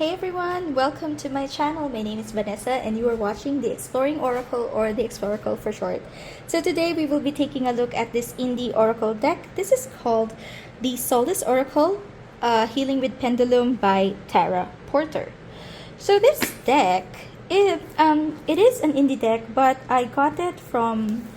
Hey everyone, welcome to my channel. My name is Vanessa and you are watching the Exploring Oracle, or the Exploracle for short. So today we will be taking a look at this indie Oracle deck. This is called the Solace Oracle, Healing with Pendulum by Tara Porter. So this deck, it is an indie deck, but I got it from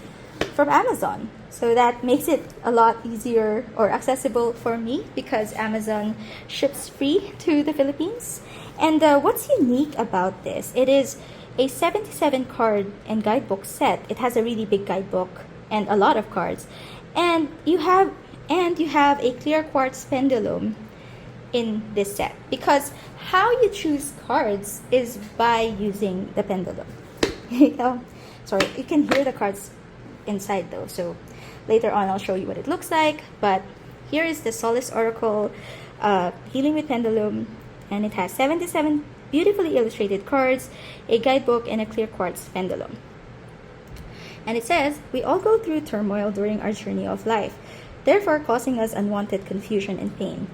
Amazon. So that makes it a lot easier or accessible for me because Amazon ships free to the Philippines. And what's unique about this? It is a 77 card and guidebook set. It has a really big guidebook and a lot of cards. And you have a clear quartz pendulum in this set, because how you choose cards is by using the pendulum. Sorry, you can hear the cards inside though, so later on I'll show you what it looks like. But here is the Solace Oracle Healing with Pendulum, and it has 77 beautifully illustrated cards, a guidebook, and a clear quartz pendulum. And it says, we all go through turmoil during our journey of life, therefore causing us unwanted confusion and pain.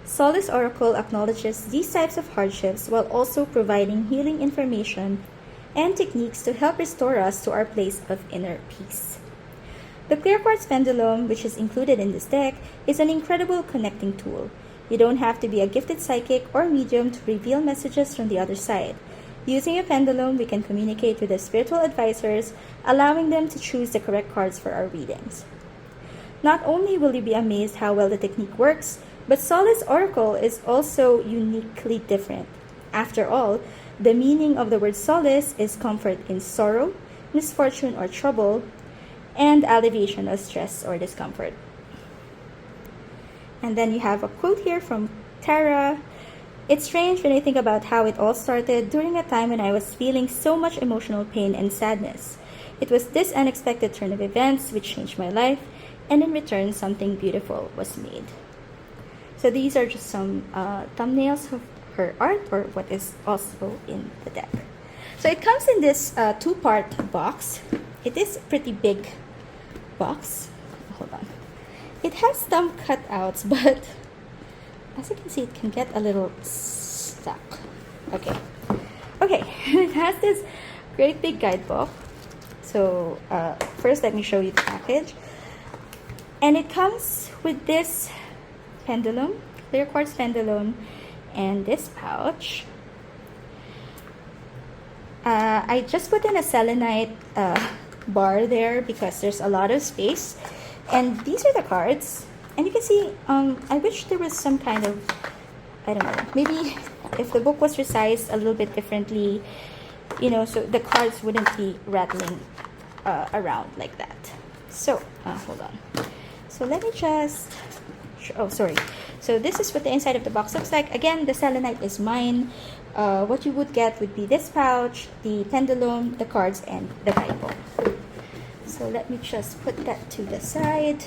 Solace Oracle acknowledges these types of hardships while also providing healing information and techniques to help restore us to our place of inner peace. The clear quartz pendulum, which is included in this deck, is an incredible connecting tool. You don't have to be a gifted psychic or medium to reveal messages from the other side. Using a pendulum, we can communicate with the spiritual advisors, allowing them to choose the correct cards for our readings. Not only will you be amazed how well the technique works, but Solace Oracle is also uniquely different. After all, the meaning of the word solace is comfort in sorrow, misfortune or trouble, and alleviation of stress or discomfort. And then you have a quote here from Tara. It's strange when I think about how it all started during a time when I was feeling so much emotional pain and sadness. It was this unexpected turn of events which changed my life, and in return something beautiful was made. So these are just some thumbnails of her art, or what is also in the deck. So it comes in this two-part box. It is a pretty big box. Hold on. It has some cutouts, but as you can see, it can get a little stuck. Okay. It has this great big guidebook. So first, let me show you the package. And it comes with this pendulum, clear quartz pendulum, and this pouch. I just put in a selenite bar there because there's a lot of space. And these are the cards. And you can see, I wish there was some kind of, I don't know, maybe if the book was resized a little bit differently, so the cards wouldn't be rattling around like that. So, hold on. So let me just, oh, sorry. So this is what the inside of the box looks like. Again, the selenite is mine. What you would get would be this pouch, the pendulum, the cards, and the guidebook. So let me just put that to the side.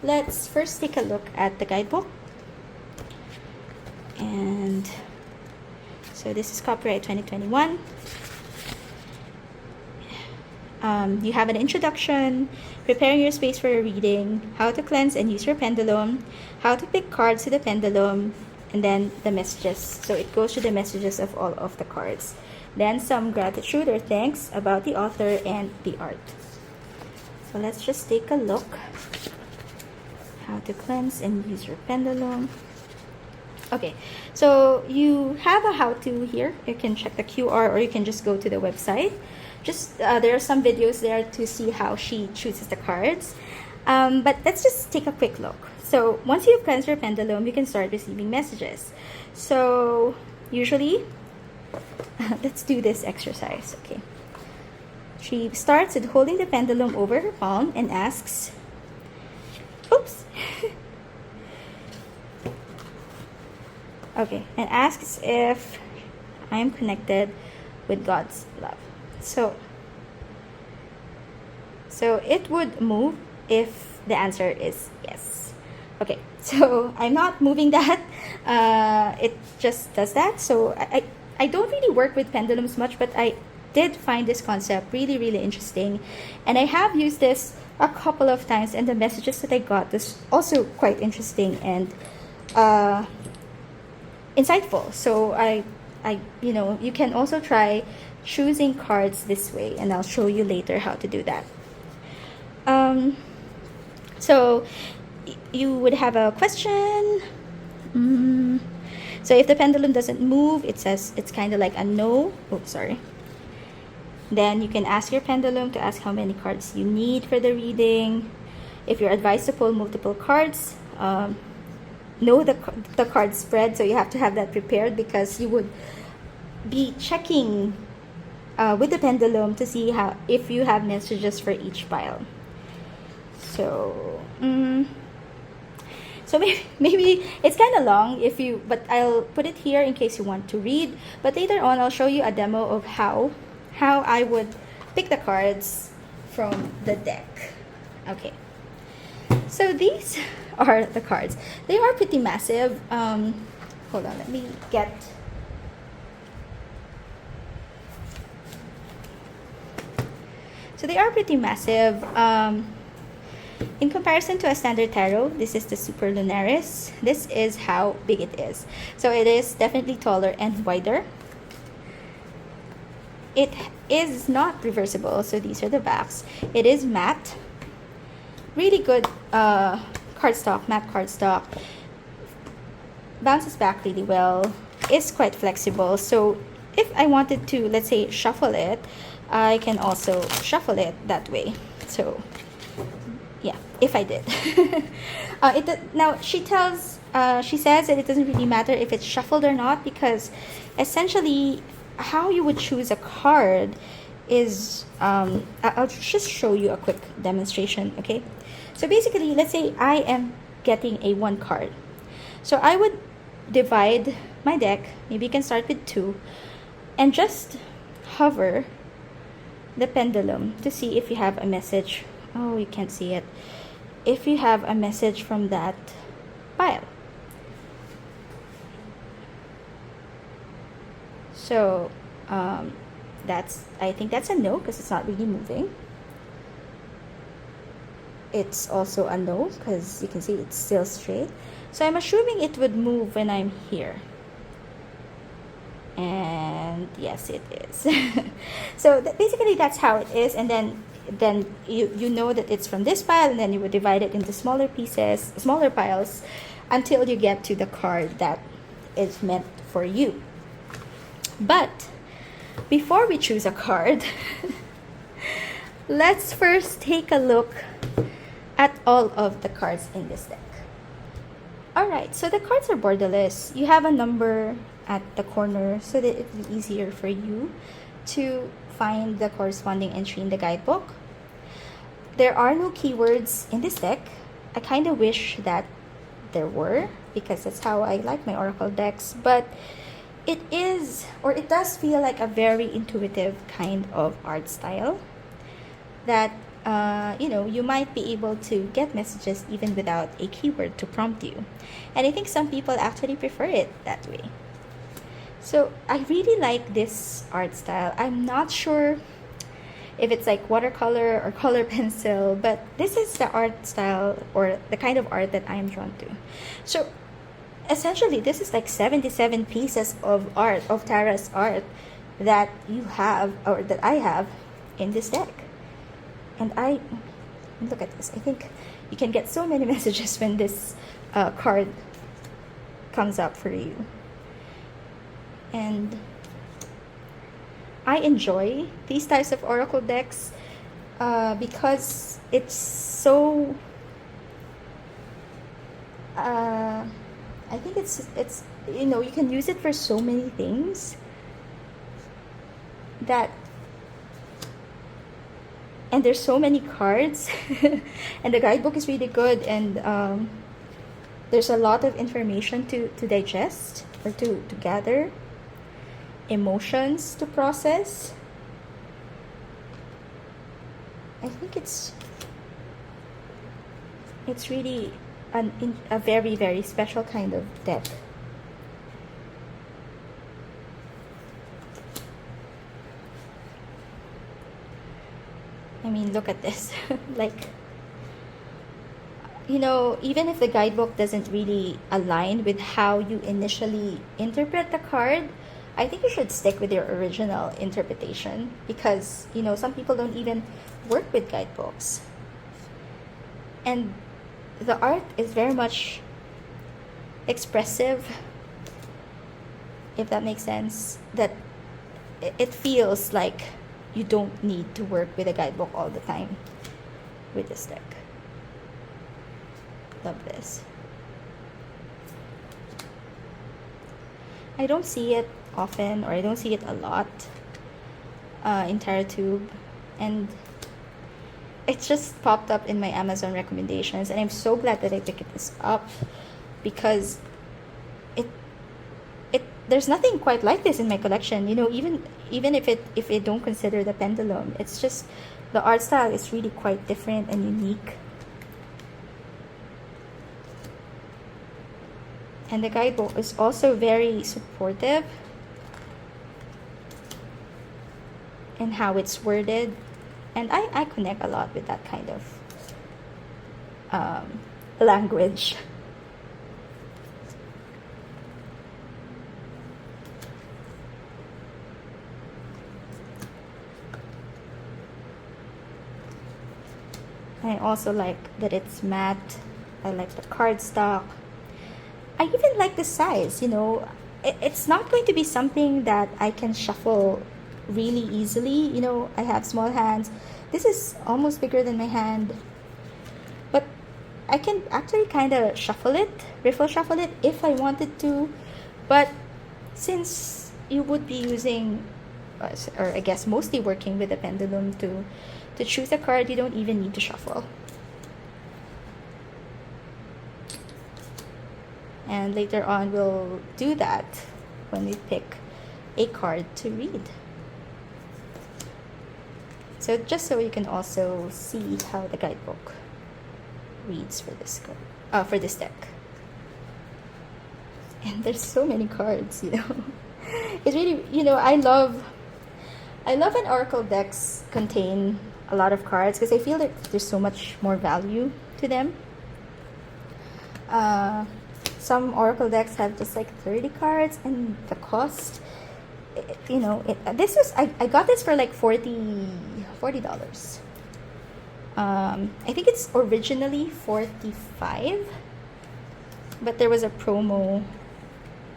Let's first take a look at the guidebook. And so this is copyright 2021. You have an introduction, preparing your space for a reading, how to cleanse and use your pendulum, how to pick cards to the pendulum, and then the messages. So it goes to the messages of all of the cards. Then some gratitude or thanks about the author and the art. So let's just take a look. How to cleanse and use your pendulum. Okay, so you have a how-to here. You can check the QR, or you can just go to the website. Just there are some videos there to see how she chooses the cards. But let's just take a quick look. So once you've cleansed your pendulum, you can start receiving messages. So usually, let's do this exercise. Okay. She starts with holding the pendulum over her palm and asks, oops. Okay, and asks if I am connected with God's love. So it would move if the answer is yes. Okay, so I'm not moving that. It just does that. So I don't really work with pendulums much, but I did find this concept really, really interesting. And I have used this a couple of times, and the messages that I got was also quite interesting. And insightful. So you know, you can also try choosing cards this way, and I'll show you later how to do that. So you would have a question. So if the pendulum doesn't move, it says it's kind of like a no. Oh, sorry. Then you can ask your pendulum to ask how many cards you need for the reading. If you're advised to pull multiple cards, know the card spread, so you have to have that prepared, because you would be checking with the pendulum to see if you have messages for each pile. So so maybe it's kind of long but I'll put it here in case you want to read. But later on, I'll show you a demo of how I would pick the cards from the deck. Okay. So these are the cards. They are pretty massive. Hold on, let me get... So they are pretty massive. In comparison to a standard tarot, this is the Super Lunaris. This is how big it is. So it is definitely taller and wider. It is not reversible, so these are the backs. It is matte. Really good cardstock, matte cardstock. Bounces back really well. Is quite flexible. So if I wanted to, let's say, shuffle it, I can also shuffle it that way. So yeah, if I did. Now she says that it doesn't really matter if it's shuffled or not, because essentially how you would choose a card is I'll just show you a quick demonstration. Okay, so basically, let's say I am getting a 1 card, so I would divide my deck. Maybe you can start with 2 and just hover the pendulum to see if you have a message. Oh, you can't see it. If you have a message from that pile. So I think that's a no, because it's not really moving. It's also a no, because you can see it's still straight. So I'm assuming it would move when I'm here. And yes, it is. So basically that's how it is. And then you know that it's from this pile, and then you would divide it into smaller pieces, smaller piles, until you get to the card that is meant for you. But before we choose a card, let's first take a look at all of the cards in this deck. Alright, so the cards are borderless. You have a number at the corner so that it will be easier for you to find the corresponding entry in the guidebook. There are no keywords in this deck. I kind of wish that there were, because that's how I like my oracle decks, but it does feel like a very intuitive kind of art style that you know, you might be able to get messages even without a keyword to prompt you. And I think some people actually prefer it that way. So I really like this art style. I'm not sure if it's like watercolor or color pencil, but this is the art style or the kind of art that I am drawn to. So essentially, this is like 77 pieces of art, of Tara's art, that you have, or that I have in this deck. And look at this. I think you can get so many messages when this card comes up for you. And I enjoy these types of oracle decks because it's so I think it's you know, you can use it for so many things that, and there's so many cards and the guidebook is really good, and there's a lot of information to digest or to gather, emotions to process. I think it's really a very, very special kind of deck. I mean, look at this. Like, you know, even if the guidebook doesn't really align with how you initially interpret the card, I think you should stick with your original interpretation, because, you know, some people don't even work with guidebooks. And the art is very much expressive, if that makes sense, that it feels like you don't need to work with a guidebook all the time with this deck. Love this. I don't see it often, or I don't see it a lot in TarotTube, and it just popped up in my Amazon recommendations, and I'm so glad that I picked this up, because there's nothing quite like this in my collection. You know, even if I don't consider the Pendulum, it's just the art style is really quite different and unique. And the guidebook is also very supportive in how it's worded, and I connect a lot with that kind of language. I also like that it's matte. I like the cardstock. I even like the size, you know. It's not going to be something that I can shuffle really easily. You know, I have small hands. This is almost bigger than my hand. But I can actually kind of shuffle it, riffle shuffle it if I wanted to. But since you would be using, or I guess mostly working with a pendulum to choose a card, you don't even need to shuffle. And later on, we'll do that when we pick a card to read. So just so you can also see how the guidebook reads for this card, for this deck. And there's so many cards, you know. It's really, you know, I love when oracle decks contain a lot of cards, because I feel that there's so much more value to them. Some oracle decks have just like 30 cards, and the cost, you know, this was, I got this for like $40. I think it's originally $45, but there was a promo,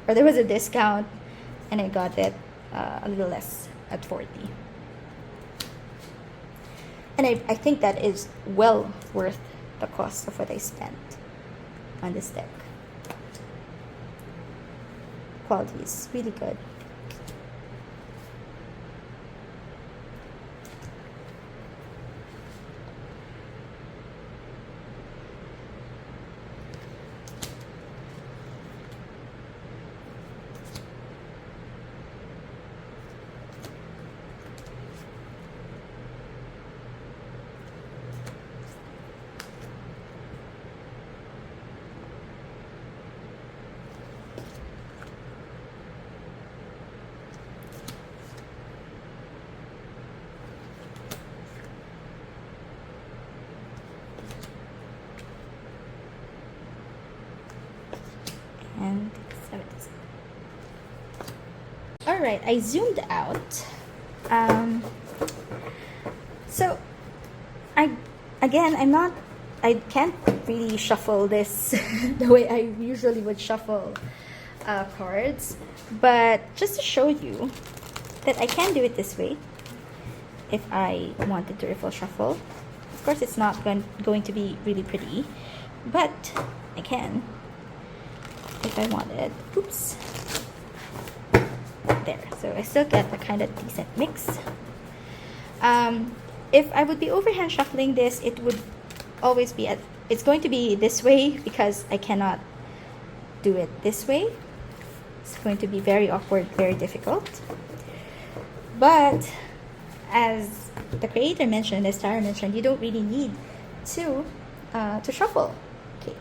or there was a discount, and I got it a little less at $40. And I think that is well worth the cost of what I spent on this deck. Quality is really good. And 77. All right, I zoomed out. So I can't really shuffle this the way I usually would shuffle cards, but just to show you that I can do it this way if I wanted to riffle shuffle. Of course, it's not going to be really pretty, but I can if I wanted. Oops. There. So I still get a kind of decent mix. If I would be overhand shuffling this, it would always be it's going to be this way, because I cannot do it this way. It's going to be very awkward, very difficult. But as the creator mentioned, as Tara mentioned, you don't really need to shuffle. Okay,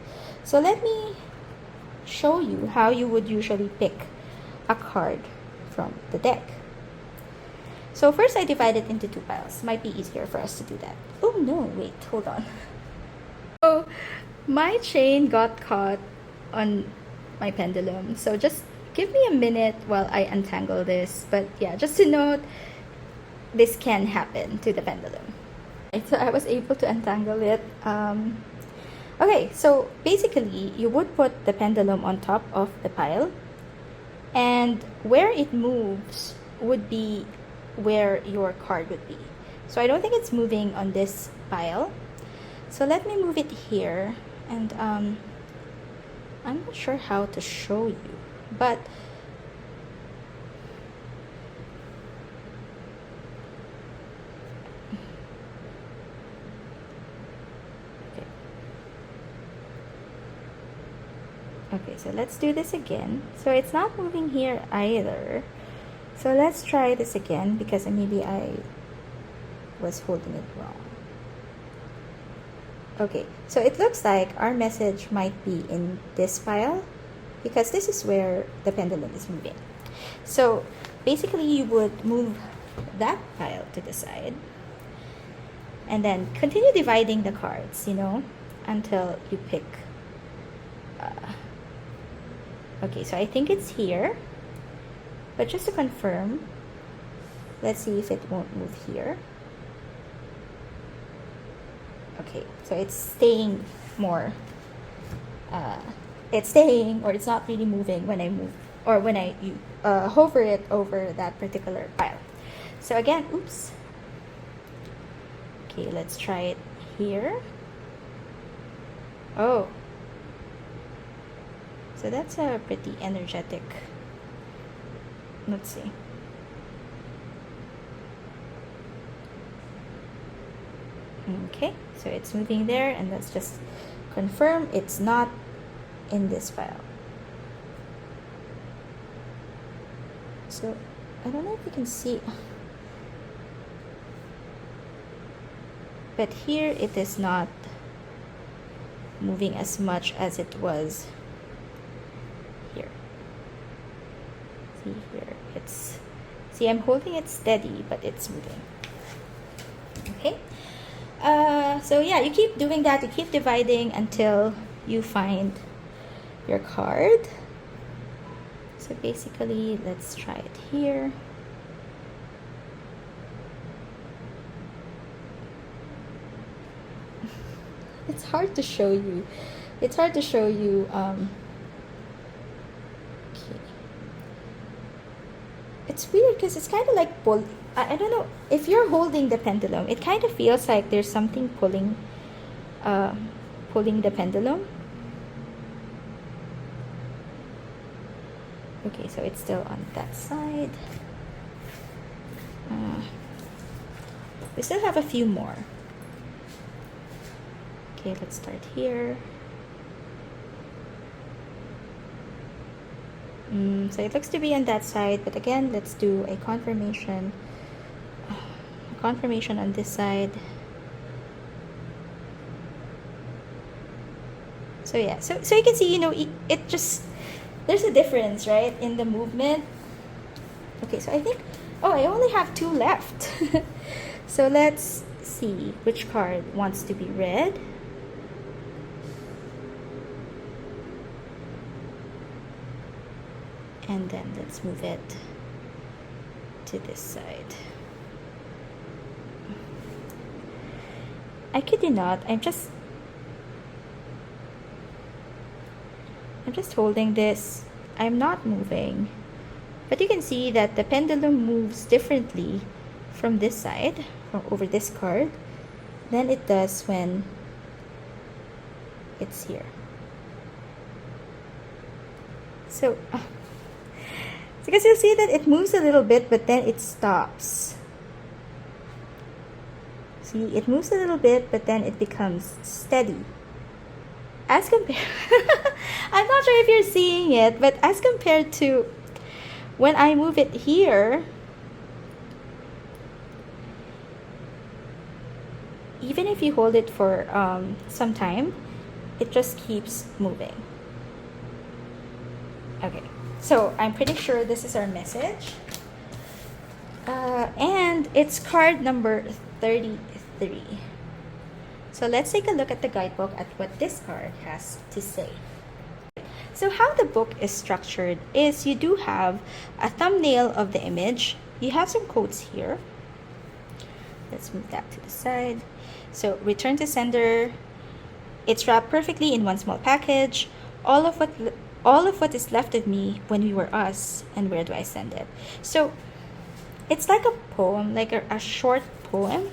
so let me show you how you would usually pick a card from the deck. So first I divide it into two piles. Might be easier for us to do that. Oh no, wait, hold on. So My chain got caught on my pendulum, so just give me a minute while I untangle this. But yeah, just to note, this can happen to the pendulum. So I was able to untangle it. Okay, so basically you would put the pendulum on top of the pile, and where it moves would be where your card would be. So I don't think it's moving on this pile. So let me move it here, and I'm not sure how to show you, but okay, so let's do this again. So it's not moving here either. So let's try this again, because maybe I was holding it wrong. Okay, so it looks like our message might be in this file, because this is where the pendulum is moving. So basically you would move that pile to the side, and then continue dividing the cards, you know, until you pick. Okay, so I think it's here, but just to confirm, let's see if it won't move here. Okay, so it's staying more. It's staying, or it's not really moving when I move, or when I hover it over that particular pile. So again, oops. Okay, let's try it here. Oh. So that's a pretty energetic. Let's see. Okay, so it's moving there, and let's just confirm it's not in this file. So I don't know if you can see, but here it is not moving as much as it was here. See here, see, I'm holding it steady, but it's moving. Okay. So yeah, you keep doing that, you keep dividing until you find your card. So basically, let's try it here. It's hard to show you. It's hard to show you. Okay. It's weird because it's kind of like pull. I don't know if you're holding the pendulum. It kind of feels like there's something pulling the pendulum. Okay, so it's still on that side. We still have a few more. Okay, let's start here. So it looks to be on that side, but again, let's do a confirmation. Confirmation on this side. So yeah, so you can see, you know, it just, there's a difference, right, in the movement. Okay, so I think, oh, I only have 2 left. So let's see which card wants to be read. And then let's move it to this side. I kid you not, I'm just holding this. I'm not moving. But you can see that the pendulum moves differently from this side, from over this card, than it does when it's here. So, because you'll see that it moves a little bit, but then it stops. See, it moves a little bit, but then it becomes steady. As compared, I'm not sure if you're seeing it, but as compared to when I move it here, even if you hold it for some time, it just keeps moving. Okay, so I'm pretty sure this is our message. And it's card number 33. So let's take a look at the guidebook at what this card has to say. So how the book is structured is you do have a thumbnail of the image. You have some quotes here. Let's move that to the side. So return to sender. It's wrapped perfectly in one small package. All of what is left of me when we were us, and where do I send it? So it's like a poem, like a short poem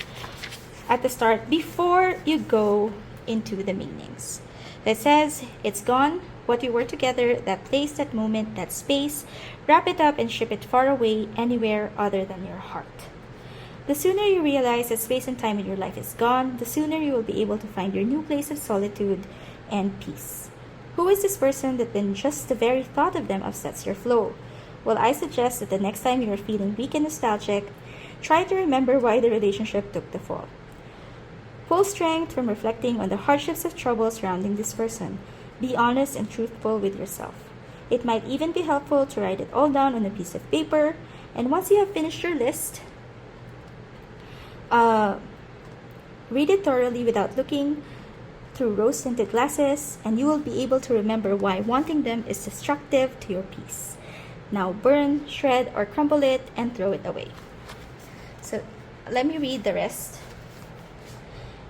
at the start before you go into the meanings. That says, it's gone, what you were together, that place, that moment, that space. Wrap it up and ship it far away, anywhere other than your heart. The sooner you realize that space and time in your life is gone, the sooner you will be able to find your new place of solitude and peace. Who is this person that then just the very thought of them upsets your flow? Well, I suggest that the next time you are feeling weak and nostalgic, try to remember why the relationship took the fall. Pull strength from reflecting on the hardships of trouble surrounding this person. Be honest and truthful with yourself. It might even be helpful to write it all down on a piece of paper, and once you have finished your list, read it thoroughly without looking through rose-tinted glasses, and you will be able to remember why wanting them is destructive to your peace. Now burn, shred, or crumble it and throw it away. So let me read the rest.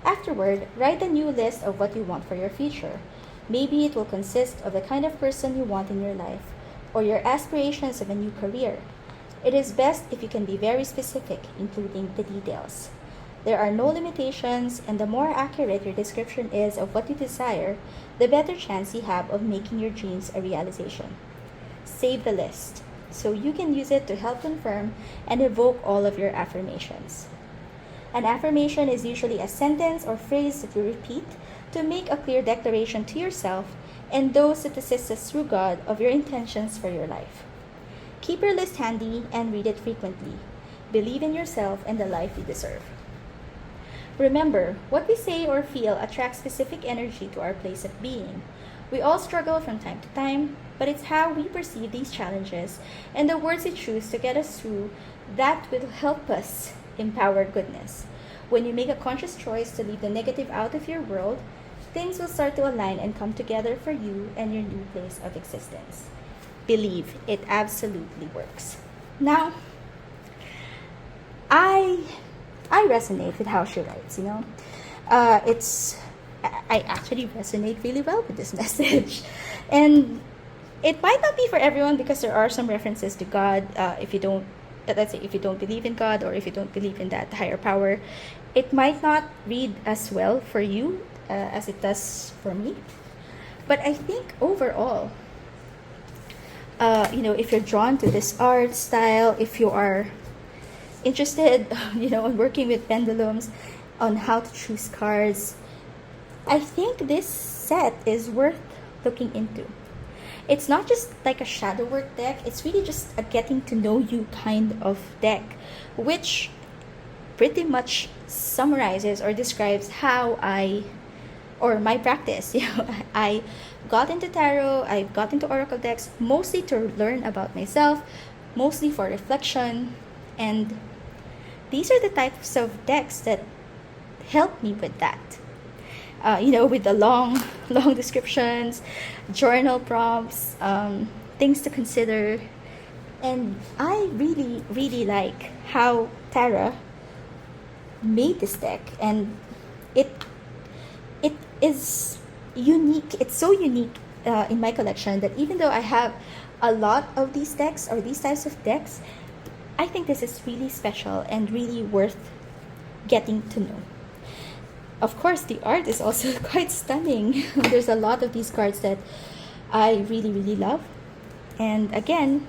Afterward, write a new list of what you want for your future. Maybe it will consist of the kind of person you want in your life, or your aspirations of a new career. It is best if you can be very specific, including the details. There are no limitations, and the more accurate your description is of what you desire, the better chance you have of making your dreams a realization. Save the list, so you can use it to help confirm and evoke all of your affirmations. An affirmation is usually a sentence or phrase that you repeat to make a clear declaration to yourself and those that assist us through God of your intentions for your life. Keep your list handy and read it frequently. Believe in yourself and the life you deserve. Remember, what we say or feel attracts specific energy to our place of being. We all struggle from time to time, but it's how we perceive these challenges and the words we choose to get us through that will help us empower goodness. When you make a conscious choice to leave the negative out of your world, things will start to align and come together for you and your new place of existence. Believe, it absolutely works. Now, I resonate with how she writes, I actually resonate really well with this message. And it might not be for everyone because there are some references to God. If you don't believe in God, or if you don't believe in that higher power, it might not read as well for you as it does for me. But I think overall, if you're drawn to this art style, if you are interested, in working with pendulums, on how to choose cards, I think this set is worth looking into. It's not just like a shadow work deck, it's really just a getting to know you kind of deck, which pretty much summarizes or describes how my practice. I got into tarot, I got into oracle decks mostly to learn about myself, mostly for reflection, and these are the types of decks that help me with that. With the long descriptions, journal prompts, things to consider. And I really, really like how Tara made this deck. And it is unique. It's so unique in my collection that even though I have a lot of these decks or these types of decks, I think this is really special and really worth getting to know. Of course, the art is also quite stunning. There's a lot of these cards that I really, really love. And again,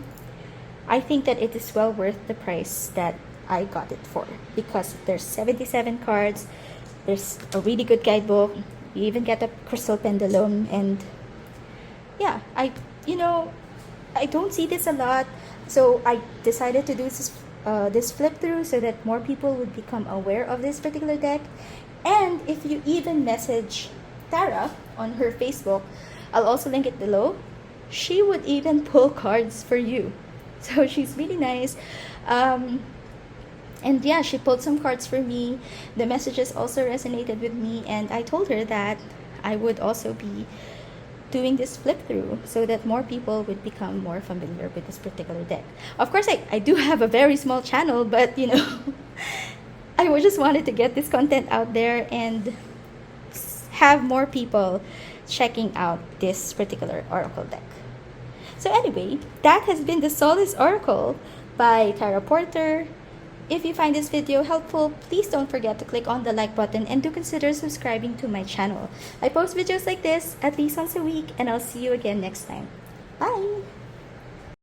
I think that it is well worth the price that I got it for, because there's 77 cards, there's a really good guidebook, you even get a crystal pendulum, and yeah, I don't see this a lot, so I decided to do this flip through so that more people would become aware of this particular deck. And if you even message Tara on her Facebook, I'll also link it below, she would even pull cards for you. So she's really nice. And yeah, she pulled some cards for me. The messages also resonated with me, and I told her that I would also be doing this flip through so that more people would become more familiar with this particular deck. Of course, I do have a very small channel, but you know, just wanted to get this content out there and have more people checking out this particular oracle deck. So anyway, that has been the Solace Oracle by Tara Porter. If you find this video helpful, please don't forget to click on the like button and do consider subscribing to my channel. I post videos like this at least once a week, and I'll see you again next time. Bye!